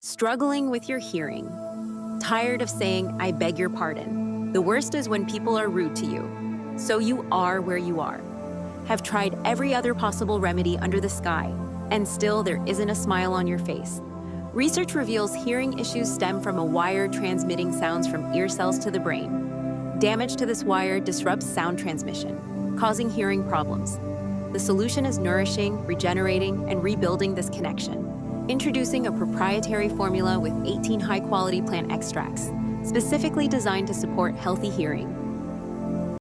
Struggling with your hearing? Tired of saying, I beg your pardon? The worst is when people are rude to you. So you are where you are. Have tried every other possible remedy under the sky, and still there isn't a smile on your face. Research reveals hearing issues stem from a wire transmitting sounds from ear cells to the brain. Damage to this wire disrupts sound transmission, causing hearing problems. The solution is nourishing, regenerating, and rebuilding this connection. Introducing a proprietary formula with 18 high-quality plant extracts, specifically designed to support healthy hearing.